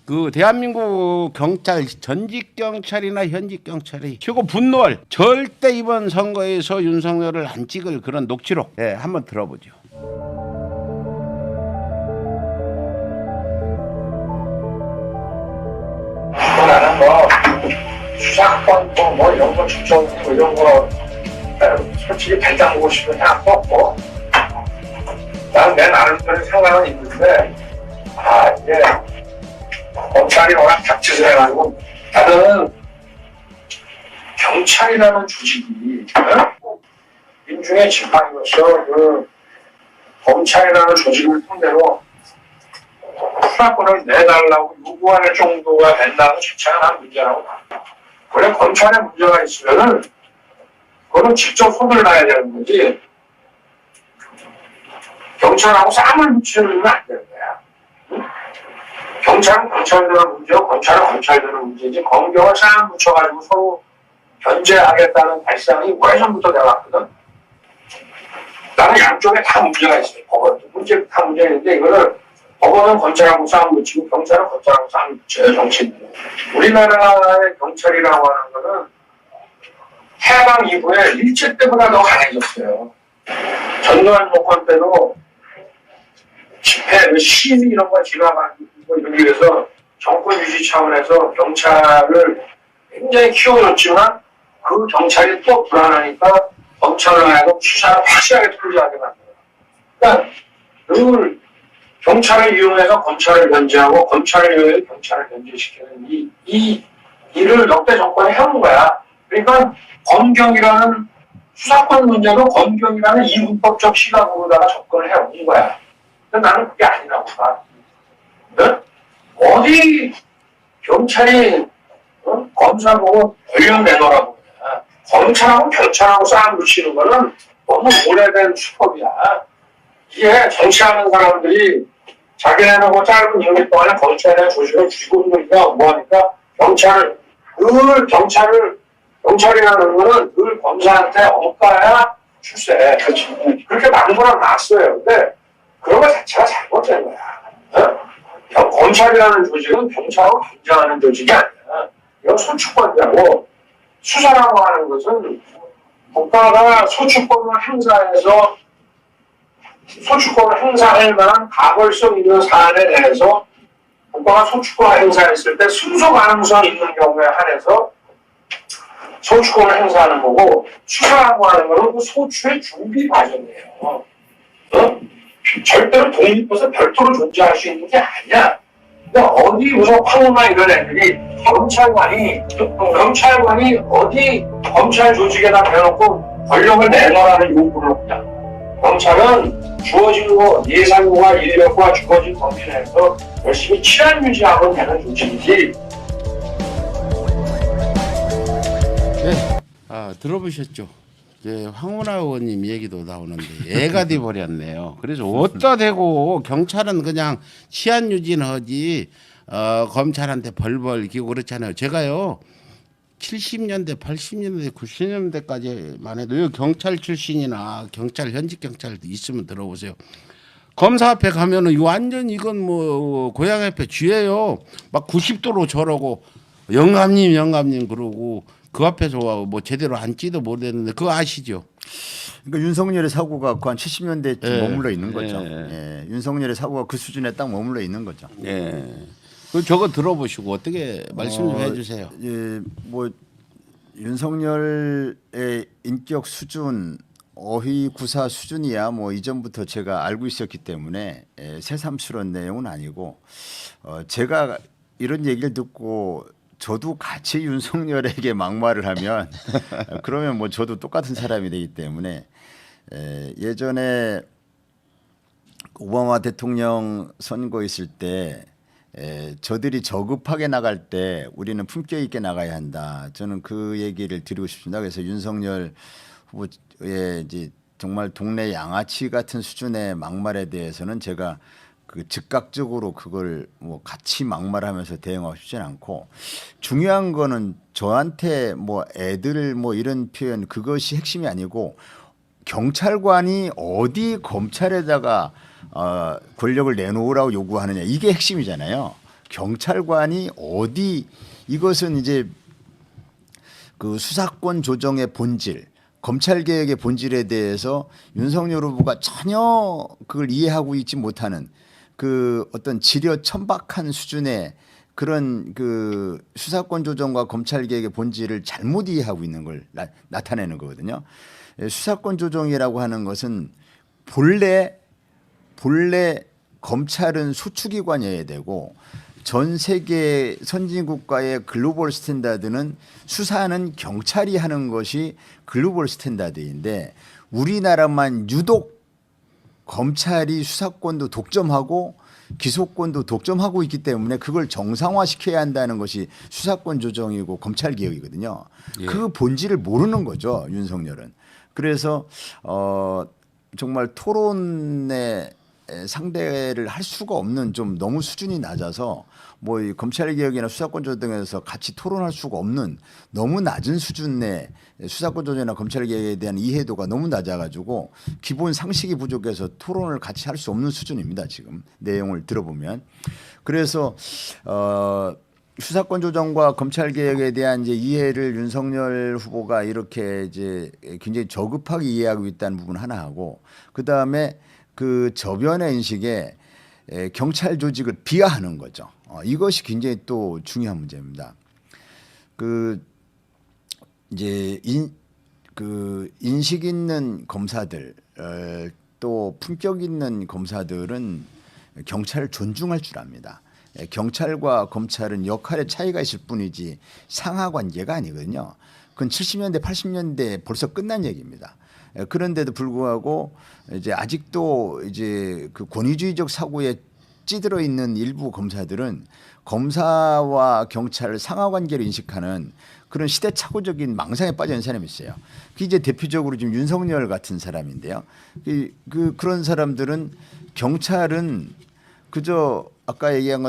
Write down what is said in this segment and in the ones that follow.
그 대한민국 경찰 전직 경찰이나 현직 경찰이 최고 분노할 절대 이번 선거에서 윤석열을 안 찍을 그런 녹취록 한번 들어보죠. 나는 뭐 수사권 뭐 이런 거 추천하고 이런 거 솔직히 배 담그고 싶은 생각도 없고 나는 내 나름대로 생각은 있는데 이게 검찰이 워낙 닥치질 해가지고 나는 경찰이라는 조직이 민중의 지팡이로서 그 검찰이라는 조직을 상대로 수사권을 내달라고 요구할 정도가 된다는 자체가 난 문제라고 봐. 원래 검찰에 문제가 있으면은 그거는 직접 손을 놔야 되는 거지 경찰하고 쌈을 붙이면 안 되는 거야. 응? 경찰은 경찰대로 문제고 검찰은 검찰대로 문제지 검경을 쌈 붙여가지고 서로 견제하겠다는 발상이 오래전부터 내왔거든. 나는 양쪽에 다 문제가 있어요. 법원도 다 문제가 있는데 이거를 법원은 검찰하고 싸움 붙이고 경찰은 검찰하고 싸움 붙여요. 정치인들은. 우리나라의 경찰이라고 하는 거는 해방 이후에 일제 때보다 더 강해졌어요. 전두환 정권 때도 집회, 시위 이런 거 진화하고 이러기 위해서 정권 유지 차원에서 경찰을 굉장히 키워줬지만 그 경찰이 또 불안하니까 검찰을 하여금 수사를 확실하게 통제하게 만들어요. 그러니까 늘 경찰을 이용해서 검찰을 견제하고 검찰을 이용해서 경찰을 견제시키는 이 일을 역대 정권이 해온 거야. 그러니까 검경이라는 수사권 문제도 검경이라는 이분법적 시각으로다가 접근을 해온 거야. 근데 나는 그게 아니라고 봐. 네? 어디 경찰이 검사 보고 권력 내놓으라고 그래. 검찰하고 경찰하고 싸움 붙이는 거는 너무 오래된 수법이야. 이게 정치하는 사람들이 자기네는 짧은 임기 동안에 검찰의 조직을 쥐고 있으니까 뭐하니까 경찰이라는 거는 늘 검사한테 엇가야 출세. 그렇죠. 그렇게 만들어 놨어요. 근데 그런 거 자체가 잘못된 거야. 검찰이라는 조직은 경찰하고 경쟁하는 조직이 아니야. 이건 소추권이라고. 수사라고 하는 것은 국가가 소추권을 행사할 만한 가벌성 있는 사안에 대해서 국가가 소추권을 행사했을 때 순서 가능성 있는 경우에 한해서 소추권을 행사하는 거고 수사라고 하는 것은 그 소추의 준비 과정이에요. 절대로 독립해서 별도로 존재할 수 있는 게 아니야. 근데 어디 무슨 황우나 이런 애들이 경찰관이 어디 검찰 조직에다 대놓고 권력을 내놓으라는 요구를 하냐. 검찰은 주어진 거 예산과 인력과 주어진 범위 내에서 열심히 치안 유지하면 되는 조직이지. 네, 들어보셨죠? 이제 황운하 의원님 얘기도 나오는데 애가 돼 버렸네요. 그래서 어디다 대고 경찰은 그냥 치안 유지는 하지 검찰한테 벌벌 기고 그렇잖아요. 제가요 70년대, 80년대, 90년대까지만 해도 여기 경찰 출신이나 경찰 현직 경찰도 있으면 들어보세요. 검사 앞에 가면은 완전 이건 뭐 고향 앞에 쥐예요. 막 90도로 저러고 영감님 그러고 그 앞에서 뭐 제대로 앉지도 못했는데 그거 아시죠? 그러니까 윤석열의 사고가 한 70년대쯤 머물러 있는 거죠. 예. 윤석열의 사고가 그 수준에 딱 머물러 있는 거죠. 예. 그 저거 들어보시고 어떻게 말씀 좀 해주세요. 예, 뭐 윤석열의 인격 수준, 어휘 구사 수준이야 뭐 이전부터 제가 알고 있었기 때문에 새삼스러운 내용은 아니고 제가 이런 얘기를 듣고 저도 같이 윤석열에게 막말을 하면 그러면 뭐 저도 똑같은 사람이 되기 때문에 예전에 오바마 대통령 선거 있을 때 저들이 저급하게 나갈 때 우리는 품격 있게 나가야 한다. 저는 그 얘기를 드리고 싶습니다. 그래서 윤석열 후보의 이제 정말 동네 양아치 같은 수준의 막말에 대해서는 제가 그 즉각적으로 그걸 뭐 같이 막말하면서 대응하고 싶진 않고 중요한 거는 저한테 뭐 애들 뭐 이런 표현 그것이 핵심이 아니고 경찰관이 어디 검찰에다가 권력을 내놓으라고 요구하느냐 이게 핵심이잖아요. 경찰관이 어디 이것은 이제 그 수사권 조정의 본질, 검찰 개혁의 본질에 대해서 윤석열 후보가 전혀 그걸 이해하고 있지 못하는 그 어떤 지려천박한 수준의 그런 그 수사권 조정과 검찰 개혁의 본질을 잘못 이해하고 있는 걸 나타내는 거거든요. 수사권 조정이라고 하는 것은 본래 검찰은 소추기관이어야 되고 전 세계 선진국가의 글로벌 스탠다드는 수사는 경찰이 하는 것이 글로벌 스탠다드인데 우리나라만 유독 검찰이 수사권도 독점하고 기소권도 독점하고 있기 때문에 그걸 정상화시켜야 한다는 것이 수사권 조정이고 검찰 개혁이거든요. 예. 그 본질을 모르는 거죠, 윤석열은. 그래서 정말 토론에 상대를 할 수가 없는 좀 너무 수준이 낮아서 뭐 이 검찰 개혁이나 수사권 조정에서 같이 토론할 수가 없는 너무 낮은 수준의 수사권 조정이나 검찰 개혁에 대한 이해도가 너무 낮아가지고 기본 상식이 부족해서 토론을 같이 할 수 없는 수준입니다. 지금 내용을 들어보면 그래서 수사권 조정과 검찰 개혁에 대한 이제 이해를 윤석열 후보가 이렇게 이제 굉장히 저급하게 이해하고 있다는 부분 하나 하고 그 다음에 그 저변의 인식에 경찰 조직을 비하하는 거죠. 이것이 굉장히 또 중요한 문제입니다. 그 이제 인식 있는 검사들 또 품격 있는 검사들은 경찰을 존중할 줄 압니다. 경찰과 검찰은 역할의 차이가 있을 뿐이지 상하 관계가 아니거든요. 그건 70년대, 80년대 벌써 끝난 얘기입니다. 그런데도 불구하고 이제 아직도 이제 그 권위주의적 사고에 찌들어 있는 일부 검사들은 검사와 경찰을 상하 관계로 인식하는 그런 시대착오적인 망상에 빠져 있는 사람이 있어요. 그 이제 대표적으로 지금 윤석열 같은 사람인데요. 그런 사람들은 경찰은 그저 아까 얘기한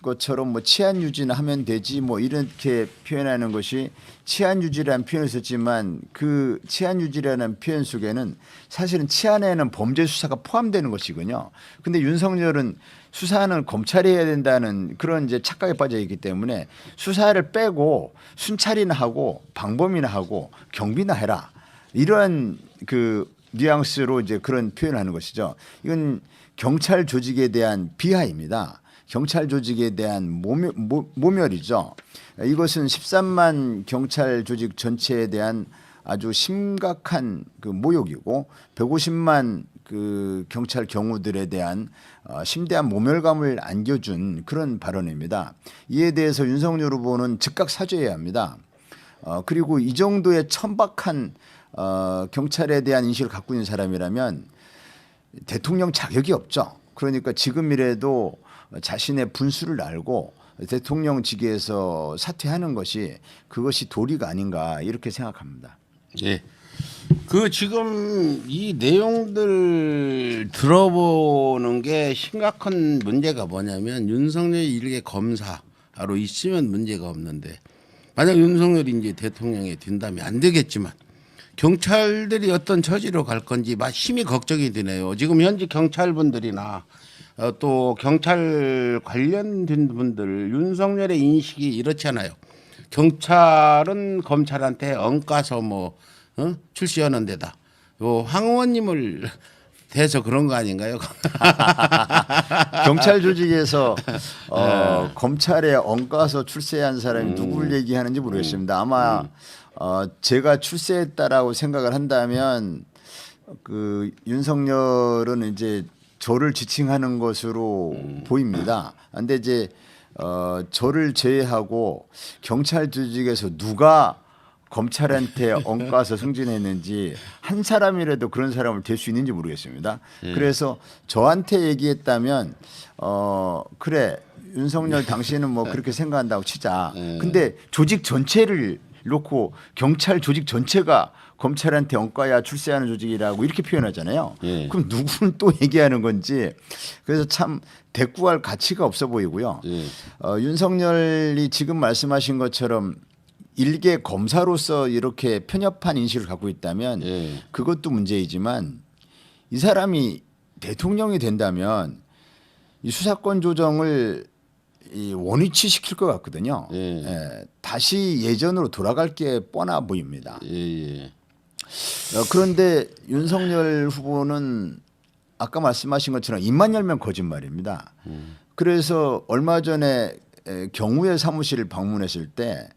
것처럼 뭐 치안 유지는 하면 되지 뭐 이렇게 표현하는 것이 치안 유지라는 표현을 썼지만 그 치안 유지라는 표현 속에는 사실은 치안에는 범죄 수사가 포함되는 것이군요. 근데 윤석열은 수사는 검찰이 해야 된다는 그런 이제 착각에 빠져 있기 때문에 수사를 빼고 순찰이나 하고 방범이나 하고 경비나 해라 이런 그 뉘앙스로 이제 그런 표현을 하는 것이죠. 이건 경찰 조직에 대한 비하입니다. 경찰 조직에 대한 모멸이죠. 이것은 13만 경찰 조직 전체에 대한 아주 심각한 그 모욕이고 150만 그 경찰 경우들에 대한 심대한 모멸감을 안겨준 그런 발언입니다. 이에 대해서 윤석열 후보는 즉각 사죄해야 합니다. 그리고 이 정도의 천박한 경찰에 대한 인식을 갖고 있는 사람이라면 대통령 자격이 없죠. 그러니까 지금이라도 자신의 분수를 알고 대통령직에서 사퇴하는 것이 그것이 도리가 아닌가 이렇게 생각합니다. 예. 그 지금 이 내용들 들어보는 게 심각한 문제가 뭐냐면 윤석열이 일개 검사로 있으면 문제가 없는데 만약 윤석열이 이제 대통령에 된다면 안 되겠지만 경찰들이 어떤 처지로 갈 건지 심히 걱정이 되네요. 지금 현직 경찰분들이나 또 경찰 관련된 분들 윤석열의 인식이 이렇잖아요. 경찰은 검찰한테 엉까서 뭐 출시하는 데다. 요 황 의원님을 대해서 그런 거 아닌가요? 경찰 조직에서 검찰에 엉까서 출세한 사람이 누구를 얘기하는지 모르겠습니다. 아마 제가 출세했다라고 생각을 한다면 그 윤석열은 이제 저를 지칭하는 것으로 보입니다. 근데 이제 저를 제외하고 경찰 조직에서 누가 검찰한테 엉까서 승진했는지 한 사람이라도 그런 사람을 될 수 있는지 모르겠습니다. 그래서 저한테 얘기했다면 그래 윤석열 당신은 뭐 그렇게 생각한다고 치자. 근데 조직 전체를 놓고 경찰 조직 전체가 검찰한테 엉까야 출세하는 조직이라고 이렇게 표현하잖아요. 예. 그럼 누구는 또 얘기하는 건지 그래서 참 대꾸할 가치가 없어 보이고요. 예. 윤석열이 지금 말씀하신 것처럼 일개 검사로서 이렇게 편협한 인식을 갖고 있다면 예. 그것도 문제이지만 이 사람이 대통령이 된다면 이 수사권 조정을 이 원위치 시킬 것 같거든요. 예. 예, 다시 예전으로 돌아갈 게 뻔하 보입니다. 예. 그런데 윤석열 후보는 아까 말씀하신 것처럼 입만 열면 거짓말입니다. 그래서 얼마 전에 경우의 사무실을 방문했을 때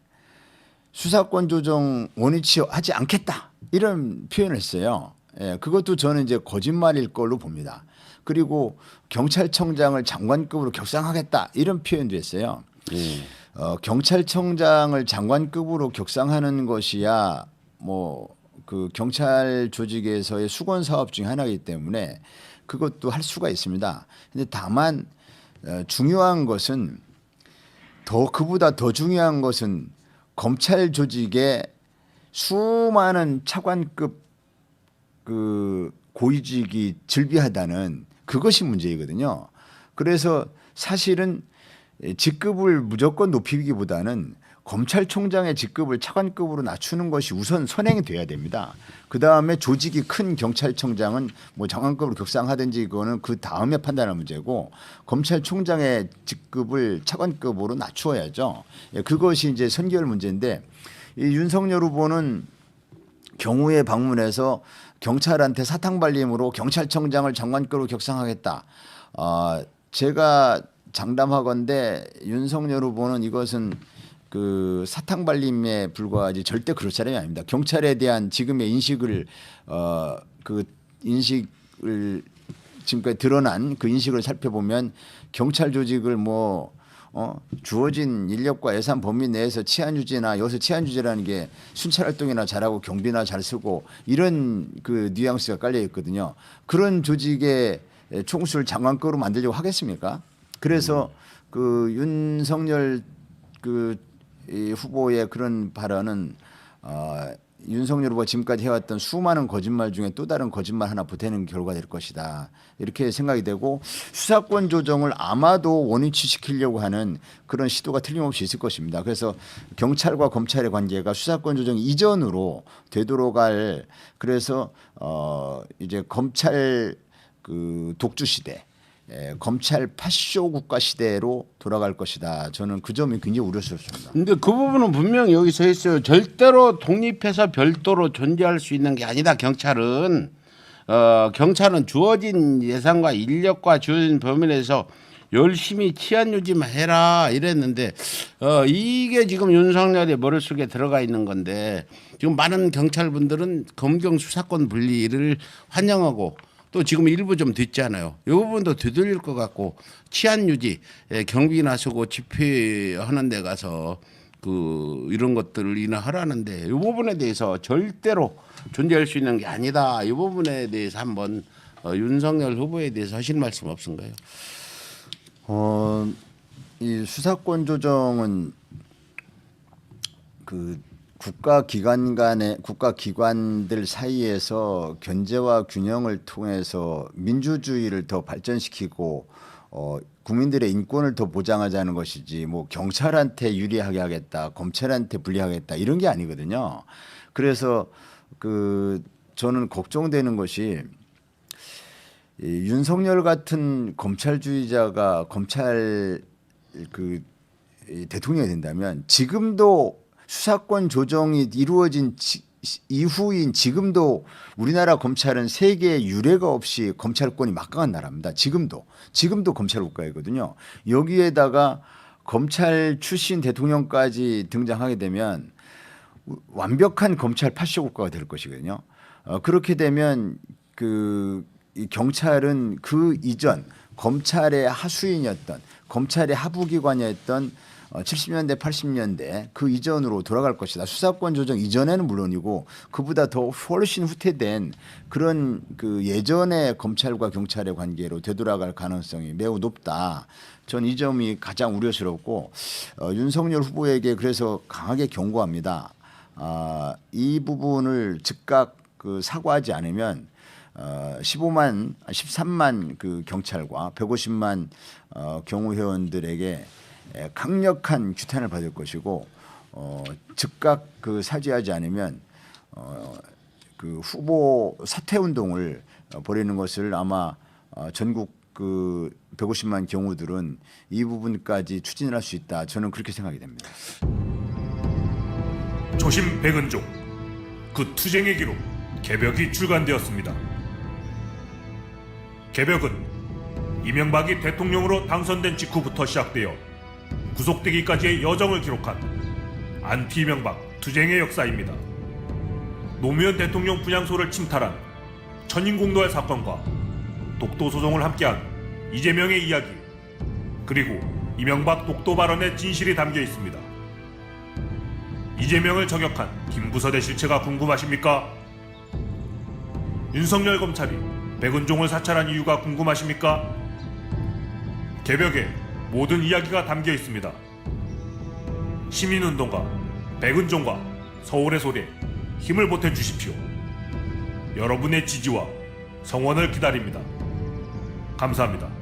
수사권 조정 원위치 하지 않겠다 이런 표현을 했어요. 예, 그것도 저는 이제 거짓말일 걸로 봅니다. 그리고 경찰청장을 장관급으로 격상하겠다 이런 표현도 했어요. 예. 경찰청장을 장관급으로 격상하는 것이야 뭐 그 경찰 조직에서의 수건 사업 중에 하나이기 때문에 그것도 할 수가 있습니다. 근데 다만 중요한 것은 그보다 더 중요한 것은 검찰 조직에 수많은 차관급 그 고위직이 즐비하다는 그것이 문제이거든요. 그래서 사실은 직급을 무조건 높이기보다는 검찰총장의 직급을 차관급으로 낮추는 것이 우선 선행이 돼야 됩니다. 그 다음에 조직이 큰 경찰청장은 뭐 장관급으로 격상하든지 그거는 그 다음에 판단할 문제고 검찰총장의 직급을 차관급으로 낮추어야죠. 그것이 이제 선결 문제인데 이 윤석열 후보는 경우에 방문해서 경찰한테 사탕발림으로 경찰청장을 장관급으로 격상하겠다. 제가 장담하건대 윤석열 후보는 이것은 그 사탕발림에 불과하지 절대 그럴 사람이 아닙니다. 경찰에 대한 지금의 인식을 그 인식을 지금까지 드러난 그 인식을 살펴보면 경찰 조직을 뭐 주어진 인력과 예산 범위 내에서 치안 유지나 여기서 치안 유지라는 게 순찰 활동이나 잘하고 경비나 잘 쓰고 이런 그 뉘앙스가 깔려 있거든요. 그런 조직의 총수를 장관급으로 만들려고 하겠습니까? 그래서 그 윤석열 이 후보의 그런 발언은 윤석열 후보가 지금까지 해왔던 수많은 거짓말 중에 또 다른 거짓말 하나 보태는 결과가 될 것이다. 이렇게 생각이 되고 수사권 조정을 아마도 원위치 시키려고 하는 그런 시도가 틀림없이 있을 것입니다. 그래서 경찰과 검찰의 관계가 수사권 조정 이전으로 되도록 할 그래서 이제 검찰 그 독주 시대 검찰 파쇼 국가 시대로 돌아갈 것이다. 저는 그 점이 굉장히 우려스럽습니다. 근데 그 부분은 분명히 여기 서 있어요. 절대로 독립해서 별도로 존재할 수 있는 게 아니다. 경찰은 주어진 예산과 인력과 주어진 범위 내에서 열심히 치안 유지만 해라 이랬는데 이게 지금 윤석열의 머릿속에 들어가 있는 건데 지금 많은 경찰분들은 검경 수사권 분리를 환영하고 또 지금 일부 좀 됐잖아요. 이 부분도 되돌릴 것 같고 치안 유지, 경비 나서고 집회하는 데 가서 그 이런 것들을 인하하라는데 이 부분에 대해서 절대로 존재할 수 있는 게 아니다. 이 부분에 대해서 한번 윤석열 후보에 대해서 하실 말씀 없은가요? 이 수사권 조정은 그 국가기관들 사이에서 견제와 균형을 통해서 민주주의를 더 발전시키고 국민들의 인권을 더 보장하자는 것이지 뭐 경찰한테 유리하게 하겠다, 검찰한테 불리하겠다 이런 게 아니거든요. 그래서 저는 걱정되는 것이 이 윤석열 같은 검찰주의자가 대통령이 된다면 지금도 수사권 조정이 이루어진 이후인 지금도 우리나라 검찰은 세계에 유례가 없이 검찰권이 막강한 나라입니다. 지금도 검찰 국가이거든요. 여기에다가 검찰 출신 대통령까지 등장하게 되면 완벽한 검찰 파쇼 국가가 될 것이거든요. 그렇게 되면 이 경찰은 그 이전 검찰의 하수인이었던 검찰의 하부기관이었던 70년대, 80년대 그 이전으로 돌아갈 것이다. 수사권 조정 이전에는 물론이고 그보다 더 훨씬 후퇴된 그런 그 예전의 검찰과 경찰의 관계로 되돌아갈 가능성이 매우 높다. 전 이 점이 가장 우려스럽고 윤석열 후보에게 그래서 강하게 경고합니다. 이 부분을 즉각 사과하지 않으면 13만 그 경찰과 150만 경호회원들에게 강력한 규탄을 받을 것이고 즉각 사죄하지 않으면 후보 사퇴 운동을 벌이는 것을 아마 전국 그 150만 경우들은 이 부분까지 추진할 수 있다. 저는 그렇게 생각이 됩니다. 초심 백은종, 그 투쟁의 기록 개벽이 출간되었습니다. 개벽은 이명박이 대통령으로 당선된 직후부터 시작되어 구속되기까지의 여정을 기록한 안티 이명박 투쟁의 역사입니다. 노무현 대통령 분향소를 침탈한 천인공노할 사건과 독도 소송을 함께한 이재명의 이야기, 그리고 이명박 독도 발언의 진실이 담겨 있습니다. 이재명을 저격한 김부선의 실체가 궁금하십니까? 윤석열 검찰이 백은종을 사찰한 이유가 궁금하십니까? 개벽에 모든 이야기가 담겨 있습니다. 시민운동가 백은종과 서울의 소리에 힘을 보태주십시오. 여러분의 지지와 성원을 기다립니다. 감사합니다.